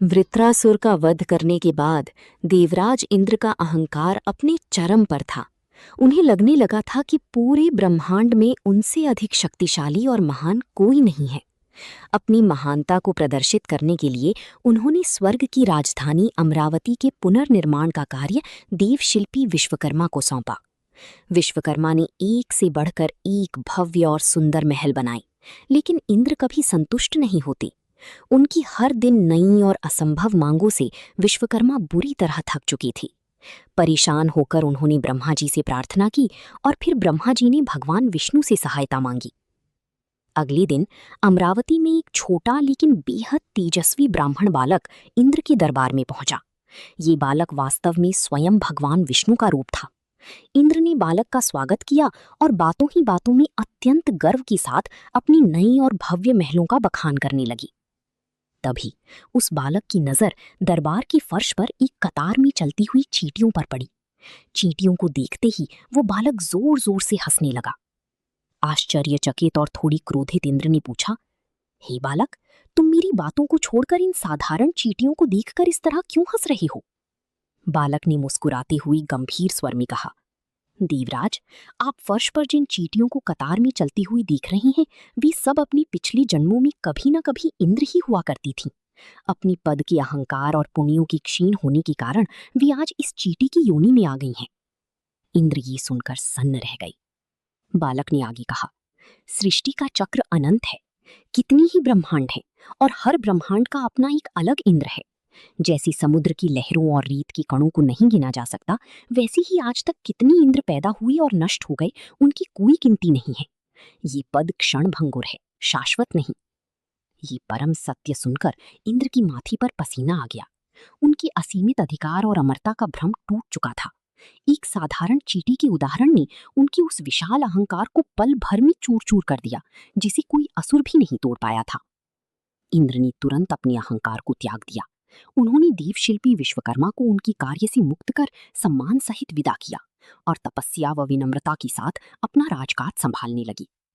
वृत्रासुर का वध करने के बाद देवराज इंद्र का अहंकार अपने चरम पर था। उन्हें लगने लगा था कि पूरे ब्रह्मांड में उनसे अधिक शक्तिशाली और महान कोई नहीं है। अपनी महानता को प्रदर्शित करने के लिए उन्होंने स्वर्ग की राजधानी अमरावती के पुनर्निर्माण का कार्य देवशिल्पी विश्वकर्मा को सौंपा। विश्वकर्मा ने एक से बढ़कर एक भव्य और सुंदर महल बनाए, लेकिन इंद्र कभी संतुष्ट नहीं होते। उनकी हर दिन नई और असंभव मांगों से विश्वकर्मा बुरी तरह थक चुकी थी। परेशान होकर उन्होंने ब्रह्मा जी से प्रार्थना की और फिर ब्रह्मा जी ने भगवान विष्णु से सहायता मांगी। अगले दिन अमरावती में एक छोटा लेकिन बेहद तेजस्वी ब्राह्मण बालक इंद्र के दरबार में पहुंचा। ये बालक वास्तव में स्वयं भगवान विष्णु का रूप था। इंद्र ने बालक का स्वागत किया और बातों ही बातों में अत्यंत गर्व के साथ अपनी नई और भव्य महलों का बखान करने लगी। तभी उस बालक की नजर दरबार की फर्श पर एक कतार में चलती हुई चींटियों पर पड़ी। चींटियों को देखते ही वो बालक जोर जोर से हंसने लगा। आश्चर्यचकित और थोड़ी क्रोधित इंद्र ने पूछा, हे बालक, तुम मेरी बातों को छोड़कर इन साधारण चींटियों को देखकर इस तरह क्यों हंस रहे हो? बालक ने मुस्कुराते हुए गंभीर स्वर में कहा, देवराज, आप फर्श पर जिन चींटियों को कतार में चलती हुई देख रही हैं, वे सब अपनी पिछले जन्मों में कभी न कभी इंद्र ही हुआ करती थीं। अपनी पद के अहंकार और पुण्यों के क्षीण होने के कारण वे आज इस चींटी की योनि में आ गई हैं। इंद्र ये सुनकर सन्न रह गई। बालक ने आगे कहा, सृष्टि का चक्र अनंत है, कितनी ही ब्रह्मांड हैं और हर ब्रह्मांड का अपना एक अलग इंद्र है। जैसी समुद्र की लहरों और रेत के कणों को नहीं गिना जा सकता, वैसे ही आज तक कितनी इंद्र पैदा हुए और नष्ट हो गए, उनकी कोई गिनती नहीं है। ये पद क्षण भंगुर है, शाश्वत नहीं। ये परम सत्य सुनकर इंद्र की माथी पर पसीना आ गया। उनके असीमित अधिकार और अमरता का भ्रम टूट चुका था। एक साधारण चींटी के उदाहरण ने उनके उस विशाल अहंकार को पल भर में चूर चूर कर दिया, जिसे कोई असुर भी नहीं तोड़ पाया था। इंद्र ने तुरंत अपने अहंकार को त्याग दिया। उन्होंने देवशिल्पी विश्वकर्मा को उनकी कार्य से मुक्त कर सम्मान सहित विदा किया और तपस्या व विनम्रता के साथ अपना राजकाज संभालने लगी।